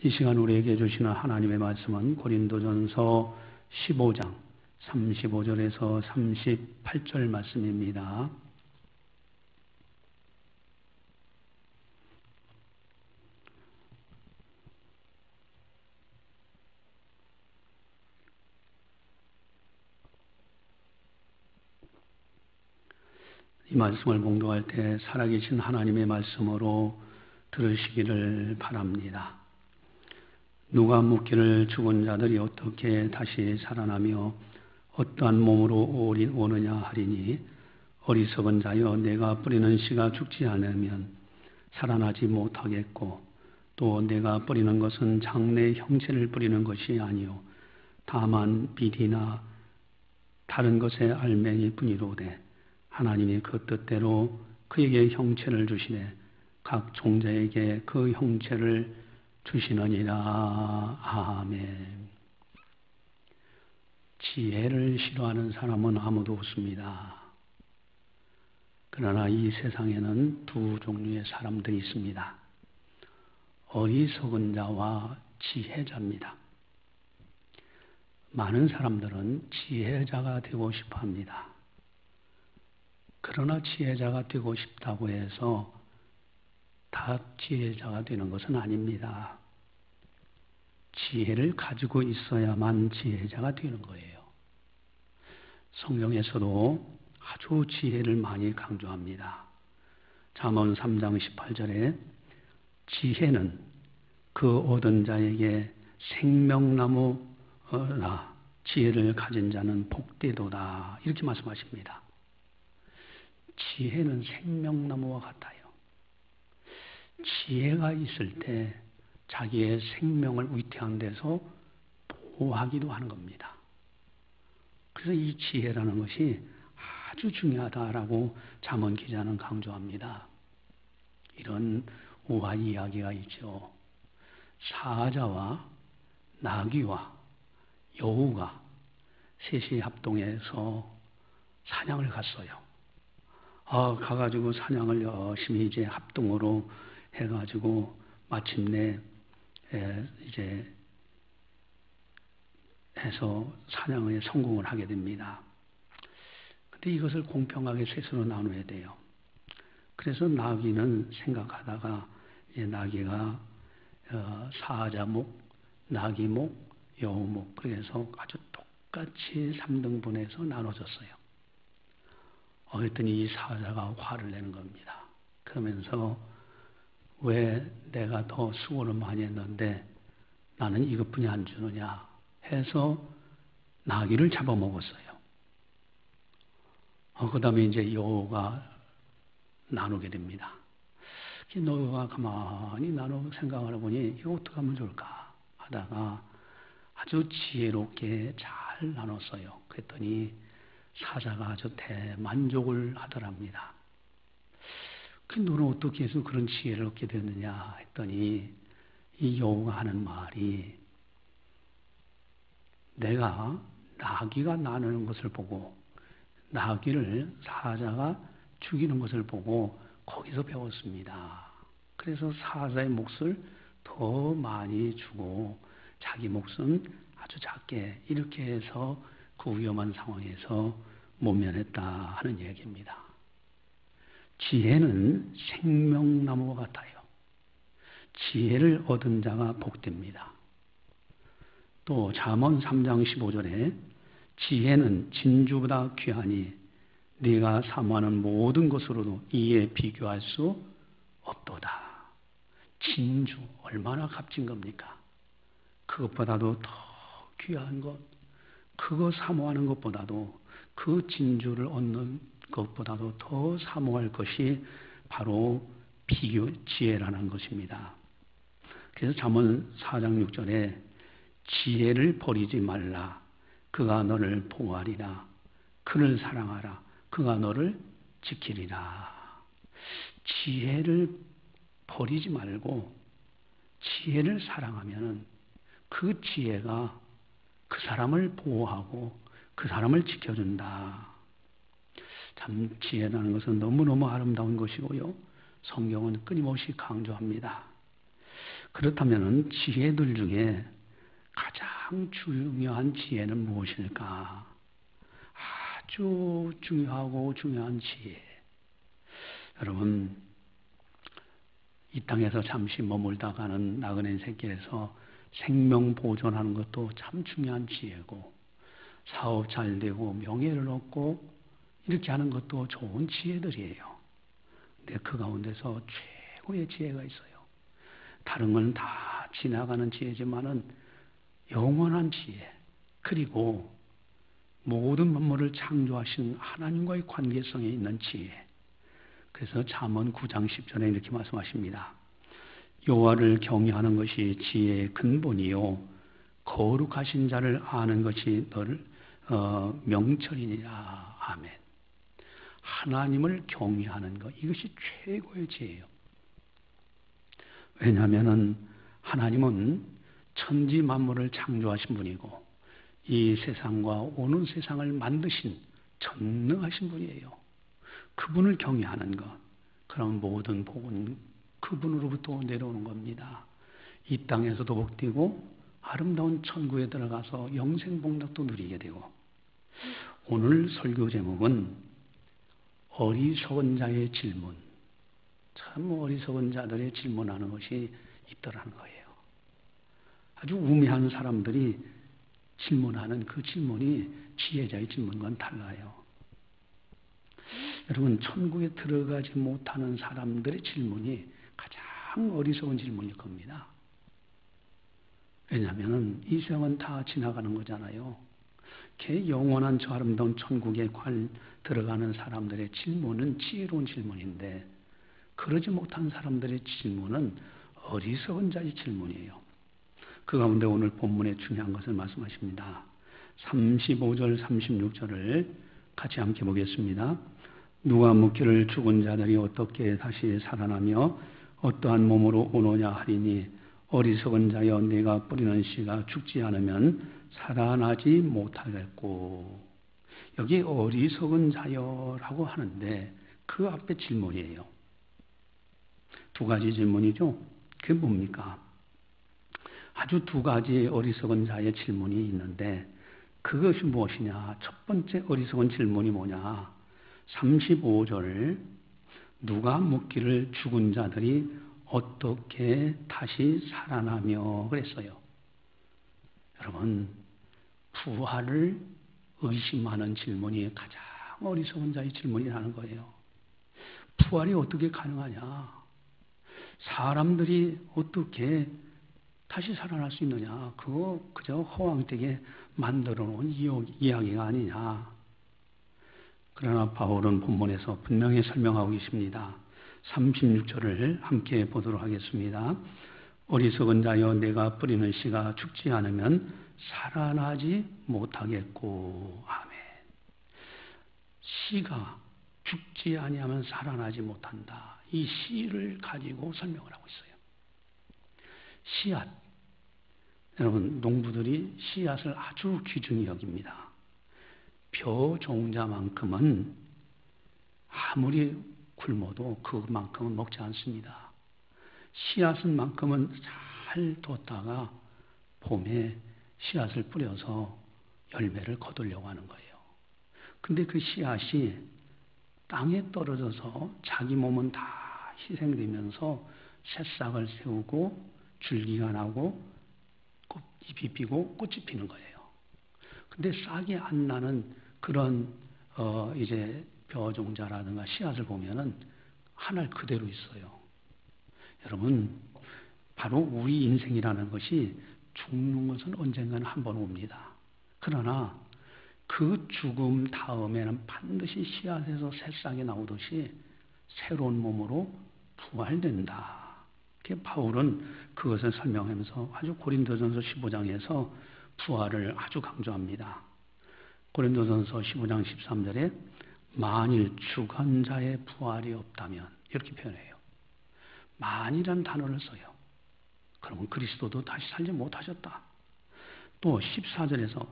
이 시간 우리에게 주시는 하나님의 말씀은 고린도전서 15장 35절에서 38절 말씀입니다. 이 말씀을 봉독할 때 살아계신 하나님의 말씀으로 들으시기를 바랍니다. 누가 묻기를 죽은 자들이 어떻게 다시 살아나며 어떠한 몸으로 오느냐 하리니 어리석은 자여 내가 뿌리는 씨가 죽지 않으면 살아나지 못하겠고 또 내가 뿌리는 것은 장래 형체를 뿌리는 것이 아니요 다만 빛이나 다른 것의 알맹이 뿐이로되 하나님이 그 뜻대로 그에게 형체를 주시되 각 종자에게 그 형체를 주시느니라. 아멘. 지혜를 싫어하는 사람은 아무도 없습니다. 그러나 이 세상에는 두 종류의 사람들이 있습니다. 어리석은 자와 지혜자입니다. 많은 사람들은 지혜자가 되고 싶어 합니다. 그러나 지혜자가 되고 싶다고 해서 다 지혜자가 되는 것은 아닙니다. 지혜를 가지고 있어야만 지혜자가 되는 거예요. 성경에서도 아주 지혜를 많이 강조합니다. 잠언 3장 18절에 지혜는 그 얻은 자에게 생명나무라 지혜를 가진 자는 복되도다 이렇게 말씀하십니다. 지혜는 생명나무와 같아요. 지혜가 있을 때 자기의 생명을 위태한 데서 보호하기도 하는 겁니다. 그래서 이 지혜라는 것이 아주 중요하다라고 잠언 기자는 강조합니다. 이런 우화 이야기가 있죠. 사자와 나귀와 여우가 셋이 합동해서 사냥을 갔어요. 가가지고 사냥을 열심히 이제 합동으로 해가지고 마침내 이제 해서 사냥에 성공을 하게 됩니다. 근데 이것을 공평하게 셋으로 나눠야 돼요. 그래서 나귀는 생각하다가 이제 나귀가 사자목, 나귀목, 여우목 그래서 아주 똑같이 3등분해서 나눠졌어요. 그랬더니 이 사자가 화를 내는 겁니다. 그러면서 왜 내가 더 수고를 많이 했는데 나는 이것뿐이 안 주느냐 해서 나귀를 잡아먹었어요. 그 다음에 이제 여우가 나누게 됩니다. 여우가 가만히 나누고 생각을 해보니 이거 어떻게 하면 좋을까 하다가 아주 지혜롭게 잘 나눴어요. 그랬더니 사자가 아주 대만족을 하더랍니다. 너는 어떻게 해서 그런 지혜를 얻게 됐느냐 했더니 이 여우가 하는 말이 내가 나귀가 나누는 것을 보고 나귀를 사자가 죽이는 것을 보고 거기서 배웠습니다. 그래서 사자의 몫을 더 많이 주고 자기 몫은 아주 작게 이렇게 해서 그 위험한 상황에서 모면했다 하는 얘기입니다. 지혜는 생명나무와 같아요. 지혜를 얻은 자가 복됩니다. 또 잠언 3장 15절에 지혜는 진주보다 귀하니 네가 사모하는 모든 것으로도 이에 비교할 수 없도다. 진주 얼마나 값진 겁니까? 그것보다도 더 귀한 것 그거 사모하는 것보다도 그 진주를 얻는 것보다도 더 사모할 것이 바로 지혜라는 것입니다. 그래서 잠언 4장 6절에 지혜를 버리지 말라. 그가 너를 보호하리라. 그를 사랑하라. 그가 너를 지키리라. 지혜를 버리지 말고 지혜를 사랑하면 그 지혜가 그 사람을 보호하고 그 사람을 지켜준다. 참 지혜라는 것은 너무너무 아름다운 것이고요. 성경은 끊임없이 강조합니다. 그렇다면 지혜들 중에 가장 중요한 지혜는 무엇일까? 아주 중요하고 중요한 지혜. 여러분, 이 땅에서 잠시 머물다가는 나그네 새끼에서 생명 보존하는 것도 참 중요한 지혜고, 사업 잘 되고 명예를 얻고 이렇게 하는 것도 좋은 지혜들이에요. 근데 그 가운데서 최고의 지혜가 있어요. 다른 건 다 지나가는 지혜지만은 영원한 지혜, 그리고 모든 만물을 창조하신 하나님과의 관계성에 있는 지혜. 그래서 잠언 9장 10절에 이렇게 말씀하십니다. 여호와를 경외하는 것이 지혜의 근본이요 거룩하신 자를 아는 것이 너를 명철이니라. 아멘. 하나님을 경외하는 것, 이것이 최고의 지혜예요. 왜냐하면 하나님은 천지 만물을 창조하신 분이고 이 세상과 오는 세상을 만드신 전능하신 분이에요. 그분을 경외하는 것, 그럼 모든 복은 그분으로부터 내려오는 겁니다. 이 땅에서도 복되고 아름다운 천국에 들어가서 영생복락도 누리게 되고. 오늘 설교 제목은 어리석은 자의 질문. 참 어리석은 자들의 질문하는 것이 있더라는 거예요. 아주 우매한 사람들이 질문하는 그 질문이 지혜자의 질문과는 달라요. 여러분, 천국에 들어가지 못하는 사람들의 질문이 가장 어리석은 질문일 겁니다. 왜냐하면 이 세상은 다 지나가는 거잖아요. 그 영원한 저 아름다운 천국에 들어가는 사람들의 질문은 지혜로운 질문인데, 그러지 못한 사람들의 질문은 어리석은 자의 질문이에요. 그 가운데 오늘 본문의 중요한 것을 말씀하십니다. 35절, 36절을 같이 함께 보겠습니다. 누가 묻기를 죽은 자들이 어떻게 다시 살아나며 어떠한 몸으로 오느냐 하리니 어리석은 자여 네가 뿌리는 씨가 죽지 않으면 살아나지 못하겠고. 여기 어리석은 자여라고 하는데 그 앞에 질문이에요. 두 가지 질문이죠. 그게 뭡니까? 아주 두 가지 어리석은 자의 질문이 있는데 그것이 무엇이냐? 첫 번째 어리석은 질문이 뭐냐? 35절 누가 묻기를 죽은 자들이 어떻게 다시 살아나며 그랬어요. 여러분, 부활을 의심하는 질문이 가장 어리석은 자의 질문이라는 거예요. 부활이 어떻게 가능하냐? 사람들이 어떻게 다시 살아날 수 있느냐? 그거 그저 허황되게 만들어 놓은 이야기가 아니냐? 그러나 바울은 본문에서 분명히 설명하고 계십니다. 36절을 함께 보도록 하겠습니다. 어리석은 자여 내가 뿌리는 씨가 죽지 않으면 살아나지 못하겠고. 아멘. 씨가 죽지 아니하면 살아나지 못한다. 이 씨를 가지고 설명을 하고 있어요. 씨앗. 여러분, 농부들이 씨앗을 아주 귀중히 여깁니다. 벼종자만큼은 아무리 굶어도 그만큼은 먹지 않습니다. 씨앗은만큼은 잘 뒀다가 봄에 씨앗을 뿌려서 열매를 거두려고 하는 거예요. 근데 그 씨앗이 땅에 떨어져서 자기 몸은 다 희생되면서 새싹을 세우고 줄기가 나고 잎이 피고 꽃이 피는 거예요. 근데 싹이 안 나는 그런 이제 벼종자라든가 씨앗을 보면은 하늘 그대로 있어요. 여러분, 바로 우리 인생이라는 것이 죽는 것은 언젠가는 한 번 옵니다. 그러나 그 죽음 다음에는 반드시 씨앗에서 새싹이 나오듯이 새로운 몸으로 부활된다. 바울은 그것을 설명하면서 아주 고린도전서 15장에서 부활을 아주 강조합니다. 고린도전서 15장 13절에 만일 죽은 자의 부활이 없다면 이렇게 표현해요. 만이라는 단어를 써요. 그러면 그리스도도 다시 살지 못하셨다. 또 14절에서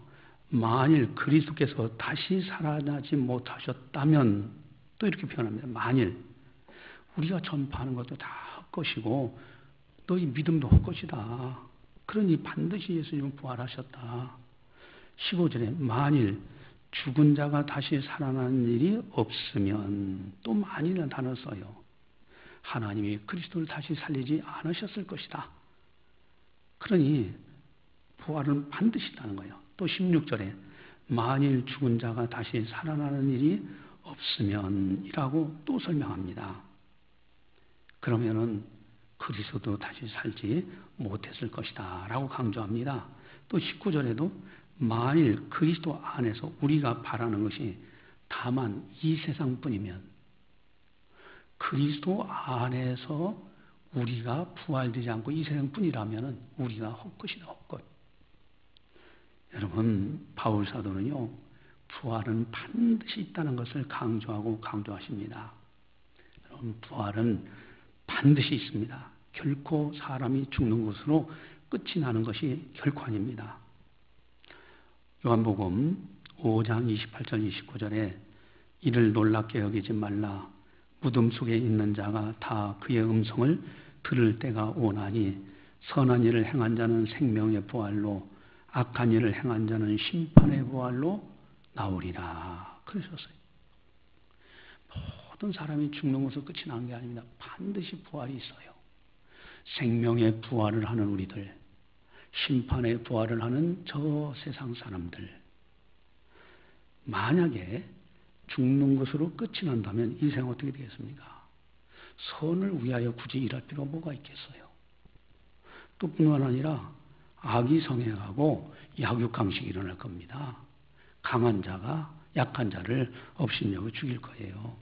만일 그리스도께서 다시 살아나지 못하셨다면 또 이렇게 표현합니다. 만일 우리가 전파하는 것도 다 헛것이고 너희 믿음도 헛것이다. 그러니 반드시 예수님은 부활하셨다. 15절에 만일 죽은 자가 다시 살아나는 일이 없으면, 또 만일이라는 단어를 써요. 하나님이 그리스도를 다시 살리지 않으셨을 것이다. 그러니 부활은 반드시 있다는 거예요. 또 16절에 만일 죽은 자가 다시 살아나는 일이 없으면 이라고 또 설명합니다. 그러면은 그리스도도 다시 살지 못했을 것이다 라고 강조합니다. 또 19절에도 만일 그리스도 안에서 우리가 바라는 것이 다만 이 세상뿐이면, 그리스도 안에서 우리가 부활되지 않고 이 세상뿐이라면 우리가 헛것이다, 헛것. 여러분, 바울 사도는요, 부활은 반드시 있다는 것을 강조하고 강조하십니다. 여러분, 부활은 반드시 있습니다. 결코 사람이 죽는 것으로 끝이 나는 것이 결코 아닙니다. 요한복음 5장 28절 29절에 이를 놀랍게 여기지 말라. 무덤 속에 있는 자가 다 그의 음성을 들을 때가 오나니 선한 일을 행한 자는 생명의 부활로, 악한 일을 행한 자는 심판의 부활로 나오리라. 그러셨어요. 모든 사람이 죽는 것으로 끝이 나는 게 아닙니다. 반드시 부활이 있어요. 생명의 부활을 하는 우리들, 심판의 부활을 하는 저 세상 사람들. 만약에 죽는 것으로 끝이 난다면 인생은 어떻게 되겠습니까? 선을 위하여 굳이 일할 필요가 뭐가 있겠어요? 또 뿐만 아니라 악이 성행하고 약육강식이 일어날 겁니다. 강한 자가 약한 자를 업신여겨 죽일 거예요.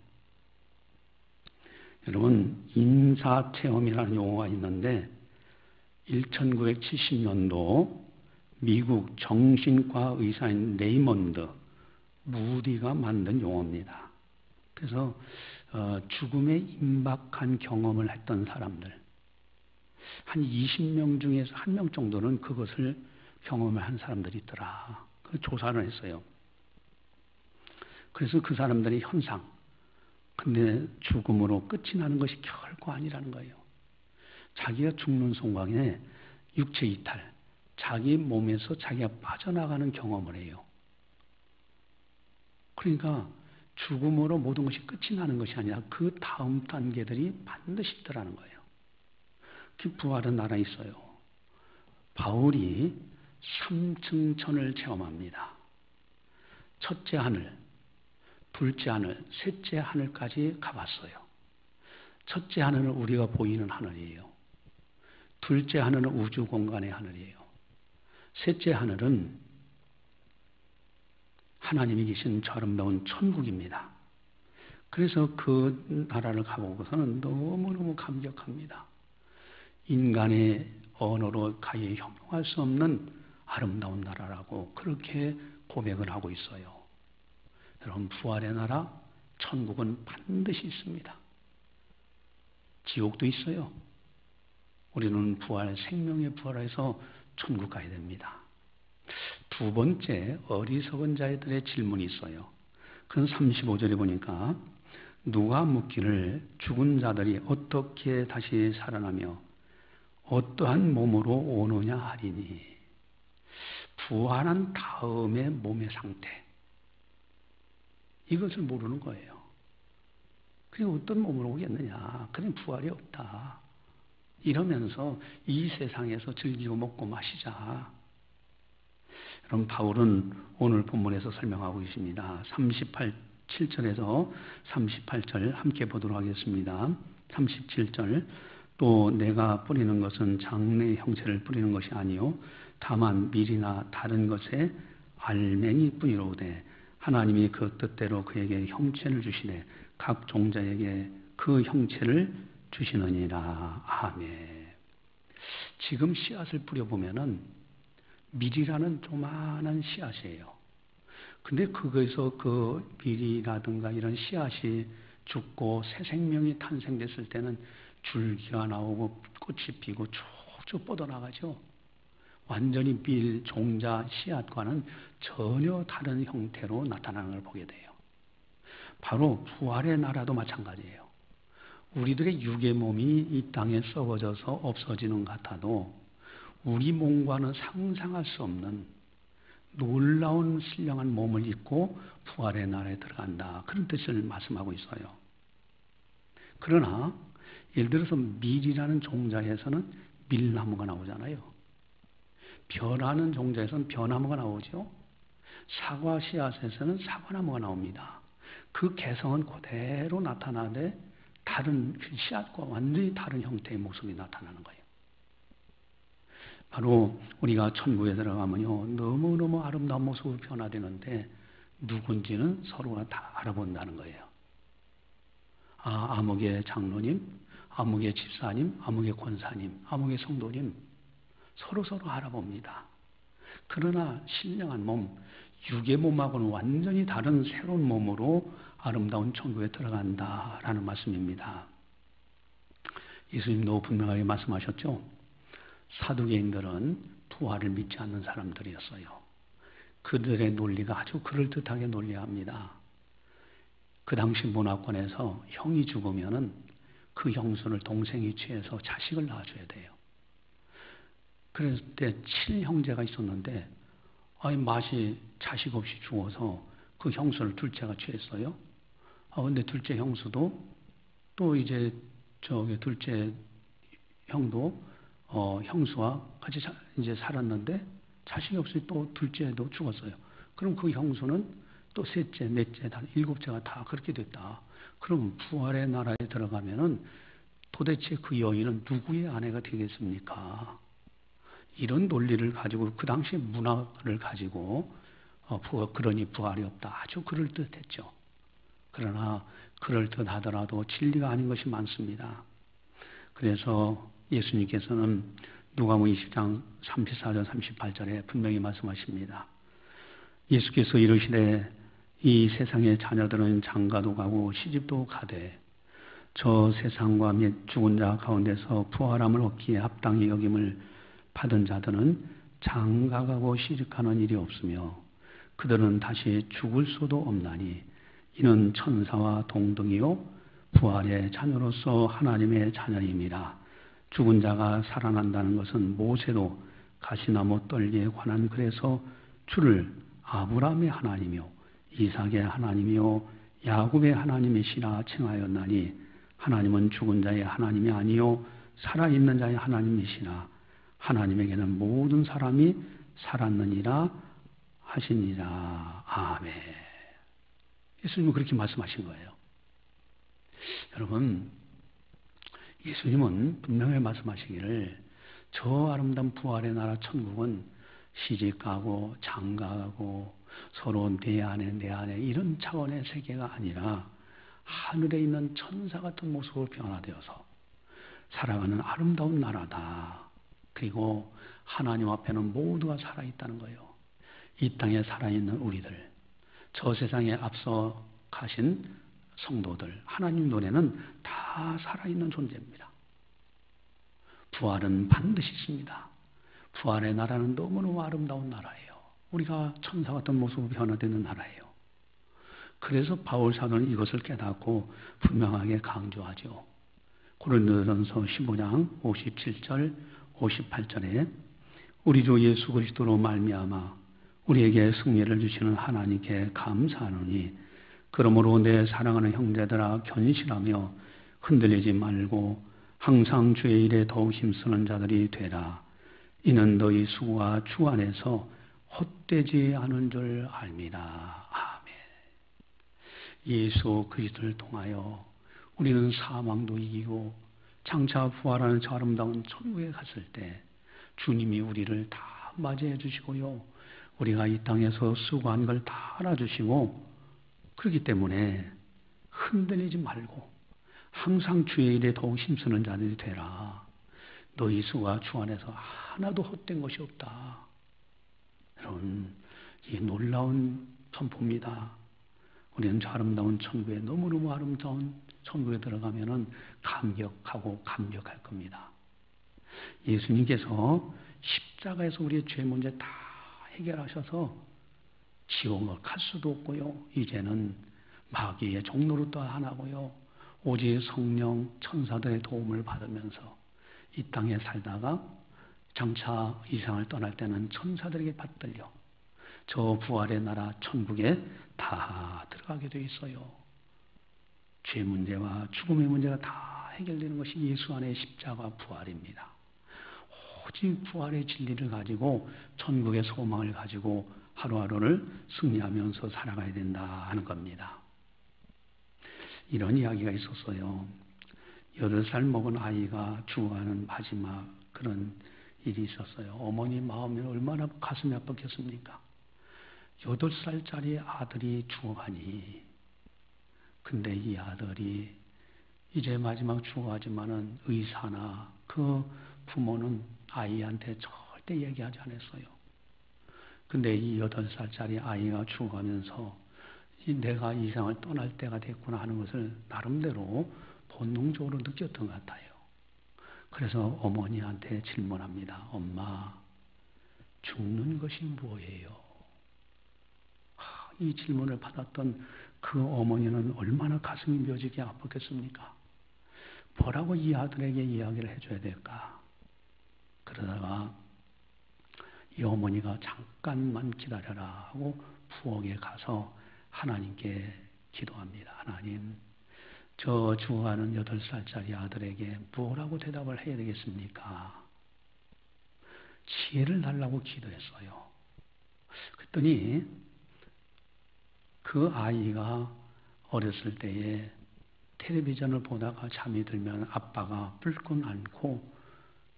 여러분, 인사체험이라는 용어가 있는데 1970년도 미국 정신과 의사인 레이먼드 무디가 만든 용어입니다. 그래서 죽음에 임박한 경험을 했던 사람들, 한 20명 중에서 1명 정도는 그것을 경험을 한 사람들이 있더라. 그 조사를 했어요. 그래서 그 사람들의 현상, 근데 죽음으로 끝이 나는 것이 결코 아니라는 거예요. 자기가 죽는 순간에 육체 이탈, 자기 몸에서 자기가 빠져나가는 경험을 해요. 그러니까 죽음으로 모든 것이 끝이 나는 것이 아니라 그 다음 단계들이 반드시 있더라는 거예요. 그 부활은 나라 있어요. 바울이 3층 천을 체험합니다. 첫째 하늘, 둘째 하늘, 셋째 하늘까지 가봤어요. 첫째 하늘은 우리가 보이는 하늘이에요. 둘째 하늘은 우주 공간의 하늘이에요. 셋째 하늘은 하나님이 계신 저 아름다운 천국입니다. 그래서 그 나라를 가보고서는 너무너무 감격합니다. 인간의 언어로 가히 형용할 수 없는 아름다운 나라라고 그렇게 고백을 하고 있어요. 여러분, 부활의 나라, 천국은 반드시 있습니다. 지옥도 있어요. 우리는 부활, 생명의 부활에서 천국 가야 됩니다. 두 번째, 어리석은 자들의 질문이 있어요. 그건 35절에 보니까 누가 묻기를 죽은 자들이 어떻게 다시 살아나며 어떠한 몸으로 오느냐 하리니, 부활한 다음의 몸의 상태, 이것을 모르는 거예요. 그게 어떤 몸으로 오겠느냐, 그냥 부활이 없다 이러면서 이 세상에서 즐기고 먹고 마시자. 여러분, 바울은 오늘 본문에서 설명하고 계십니다. 7절에서 38절 함께 보도록 하겠습니다. 37절, 또 내가 뿌리는 것은 장래의 형체를 뿌리는 것이 아니요 다만 밀이나 다른 것의 알맹이 뿐이로되 하나님이 그 뜻대로 그에게 형체를 주시되 각 종자에게 그 형체를 주시느니라. 아멘. 지금 씨앗을 뿌려보면은 밀이라는 조만한 씨앗이에요. 근데 그거에서 그 밀이라든가 이런 씨앗이 죽고 새 생명이 탄생됐을 때는 줄기가 나오고 꽃이 피고 쭉쭉 뻗어나가죠. 완전히 밀, 종자, 씨앗과는 전혀 다른 형태로 나타나는 걸 보게 돼요. 바로 부활의 나라도 마찬가지예요. 우리들의 육의 몸이 이 땅에 썩어져서 없어지는 것 같아도 우리 몸과는 상상할 수 없는 놀라운 신령한 몸을 입고 부활의 나라에 들어간다. 그런 뜻을 말씀하고 있어요. 그러나 예를 들어서 밀이라는 종자에서는 밀나무가 나오잖아요. 벼라는 종자에서는 벼나무가 나오죠. 사과 씨앗에서는 사과나무가 나옵니다. 그 개성은 그대로 나타나되 다른 씨앗과 완전히 다른 형태의 모습이 나타나는 거예요. 바로 우리가 천국에 들어가면요, 너무너무 아름다운 모습으로 변화되는데 누군지는 서로가 다 알아본다는 거예요. 아, 아무개 장로님, 아무개 집사님, 아무개 권사님, 아무개 성도님, 서로 알아봅니다. 그러나 신령한 몸, 육의 몸하고는 완전히 다른 새로운 몸으로 아름다운 천국에 들어간다라는 말씀입니다. 예수님도 분명하게 말씀하셨죠. 사두개인들은 부활을 믿지 않는 사람들이었어요. 그들의 논리가 아주 그럴듯하게 논리합니다. 그 당시 문화권에서 형이 죽으면은 그 형수를 동생이 취해서 자식을 낳아줘야 돼요. 그랬을 때 7형제가 있었는데 맛이 자식 없이 죽어서 그 형수를 둘째가 취했어요. 근데 둘째 형수도 또 이제 둘째 형도 형수와 같이 이제 살았는데 자식이 없이 또 둘째도 죽었어요. 그럼 그 형수는 또 셋째, 넷째, 다 일곱째가 다 그렇게 됐다. 그럼 부활의 나라에 들어가면은 도대체 그 여인은 누구의 아내가 되겠습니까? 이런 논리를 가지고 그 당시 문화를 가지고 그러니 부활이 없다. 아주 그럴듯했죠. 그러나 그럴듯하더라도 진리가 아닌 것이 많습니다. 그래서 예수님께서는 누가복음 20장 34절 38절에 분명히 말씀하십니다. 예수께서 이르시되 이 세상의 자녀들은 장가도 가고 시집도 가되 저 세상과 및 죽은 자 가운데서 부활함을 얻기에 합당히 여김을 받은 자들은 장가가고 시집가는 일이 없으며 그들은 다시 죽을 수도 없나니 이는 천사와 동등이요 부활의 자녀로서 하나님의 자녀입니다. 죽은 자가 살아난다는 것은 모세도 가시나무 떨기에 관한 글에서 주를 아브라함의 하나님이요 이삭의 하나님이요 야곱의 하나님이시라 칭하였나니 하나님은 죽은 자의 하나님이 아니요 살아있는 자의 하나님이시라 하나님에게는 모든 사람이 살았느니라 하시니라. 아멘. 예수님은 그렇게 말씀하신 거예요. 여러분, 예수님은 분명히 말씀하시기를 저 아름다운 부활의 나라 천국은 시집가고 장가가고 서로 내 안에 이런 차원의 세계가 아니라 하늘에 있는 천사 같은 모습으로 변화되어서 살아가는 아름다운 나라다. 그리고 하나님 앞에는 모두가 살아있다는 거예요. 이 땅에 살아있는 우리들, 저 세상에 앞서 가신 성도들, 하나님 눈에는 다 살아있는 존재입니다. 부활은 반드시 있습니다. 부활의 나라는 너무너무 아름다운 나라예요. 우리가 천사 같은 모습으로 변화되는 나라예요. 그래서 바울 사도는 이것을 깨닫고 분명하게 강조하죠. 고린도전서 15장 57절 58절에 우리 주 예수 그리스도로 말미암아 우리에게 승리를 주시는 하나님께 감사하노니 그러므로 내 사랑하는 형제들아 견실하며 흔들리지 말고 항상 주의 일에 더욱 힘쓰는 자들이 되라. 이는 너희 수고가 주 안에서 헛되지 않은 줄 압니다. 아멘. 예수 그리스도를 통하여 우리는 사망도 이기고 장차 부활하는 저 아름다운 천국에 갔을 때 주님이 우리를 다 맞이해 주시고요. 우리가 이 땅에서 수고한 걸 다 알아주시고 그렇기 때문에 흔들리지 말고 항상 주의 일에 더욱 힘쓰는 자들이 되라. 너희 수가 주 안에서 하나도 헛된 것이 없다. 여러분, 이 놀라운 선포입니다. 우리는 저 아름다운 천국에 너무너무 아름다운 천국에 들어가면은 감격하고 감격할 겁니다. 예수님께서 십자가에서 우리의 죄 문제 다 해결하셔서 지옥을 갈 수도 없고요. 이제는 마귀의 종노릇도 안 하고요. 오직 성령 천사들의 도움을 받으면서 이 땅에 살다가 장차 이 세상을 떠날 때는 천사들에게 받들려 저 부활의 나라 천국에 다 들어가게 돼 있어요. 죄 문제와 죽음의 문제가 다 해결되는 것이 예수 안의 십자가 부활입니다. 오직 부활의 진리를 가지고 천국의 소망을 가지고 하루하루를 승리하면서 살아가야 된다 하는 겁니다. 이런 이야기가 있었어요. 8살 먹은 아이가 죽어가는 마지막 그런 일이 있었어요. 어머니 마음이 얼마나 가슴이 아팠겠습니까? 8살짜리 아들이 죽어가니, 근데 이 아들이 이제 마지막 죽어가지만은 의사나 그 부모는 아이한테 절대 얘기하지 않았어요. 근데 이 8살짜리 아이가 죽어가면서 내가 이 세상을 떠날 때가 됐구나 하는 것을 나름대로 본능적으로 느꼈던 것 같아요. 그래서 어머니한테 질문합니다. 엄마, 죽는 것이 뭐예요? 이 질문을 받았던 그 어머니는 얼마나 가슴이 묘지게 아팠겠습니까? 뭐라고 이 아들에게 이야기를 해줘야 될까? 그러다가 이 어머니가 잠깐만 기다려라 하고 부엌에 가서 하나님께 기도합니다. 하나님, 저 죽어가는 8살짜리 아들에게 뭐라고 대답을 해야 되겠습니까? 지혜를 달라고 기도했어요. 그랬더니 그 아이가 어렸을 때에 텔레비전을 보다가 잠이 들면 아빠가 불끈 안고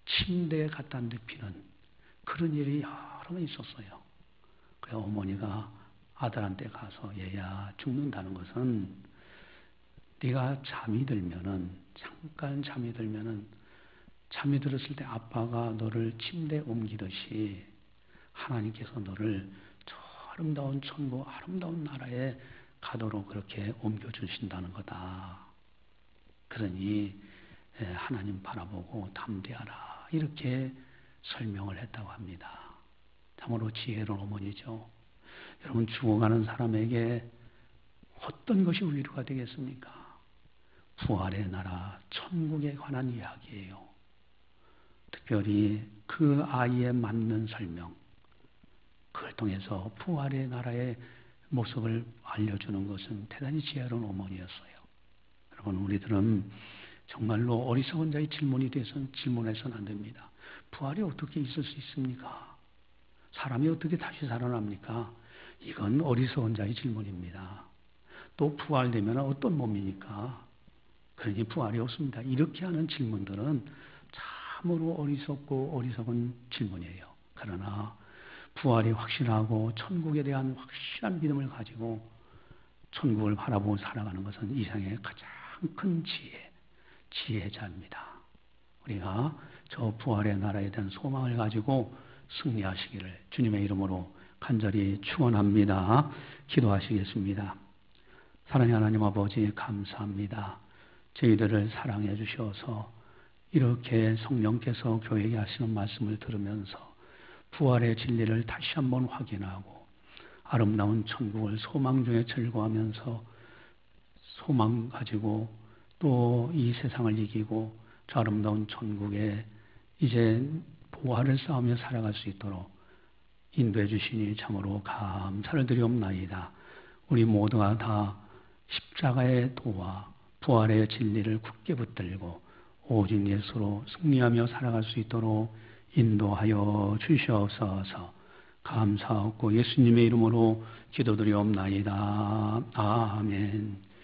침대에 갖다 눕히는 그런 일이 여러 번 있었어요. 그래서 어머니가 아들한테 가서 얘야, 죽는다는 것은 네가 잠이 들면은, 잠깐 잠이 들면은, 잠이 들었을 때 아빠가 너를 침대에 옮기듯이 하나님께서 너를 저 아름다운 천국, 아름다운 나라에 가도록 그렇게 옮겨주신다는 거다. 그러니 하나님 바라보고 담대하라. 이렇게 설명을 했다고 합니다. 참으로 지혜로운 어머니죠. 여러분, 죽어가는 사람에게 어떤 것이 위로가 되겠습니까? 부활의 나라, 천국에 관한 이야기예요. 특별히 그 아이에 맞는 설명, 그걸 통해서 부활의 나라의 모습을 알려주는 것은 대단히 지혜로운 어머니였어요. 여러분, 우리들은 정말로 어리석은 자의 질문이 돼서는 질문해서는 안 됩니다. 부활이 어떻게 있을 수 있습니까? 사람이 어떻게 다시 살아납니까? 이건 어리석은 자의 질문입니다. 또 부활되면 어떤 몸이니까? 그러니 부활이 없습니다. 이렇게 하는 질문들은 참으로 어리석고 어리석은 질문이에요. 그러나 부활이 확실하고 천국에 대한 확실한 믿음을 가지고 천국을 바라보고 살아가는 것은 이 세상의 가장 큰 지혜자입니다. 우리가 저 부활의 나라에 대한 소망을 가지고 승리하시기를 주님의 이름으로 간절히 축원합니다. 기도하시겠습니다. 사랑의 하나님 아버지, 감사합니다. 저희들을 사랑해 주셔서 이렇게 성령께서 교회에 하시는 말씀을 들으면서 부활의 진리를 다시 한번 확인하고 아름다운 천국을 소망 중에 즐거워하면서 소망 가지고 또 이 세상을 이기고 저 아름다운 천국에 이제 부활을 쌓으며 살아갈 수 있도록 인도해 주시니 참으로 감사를 드리옵나이다. 우리 모두가 다 십자가의 도와 부활의 진리를 굳게 붙들고 오직 예수로 승리하며 살아갈 수 있도록 인도하여 주시옵소서. 감사하고 예수님의 이름으로 기도드리옵나이다. 아멘.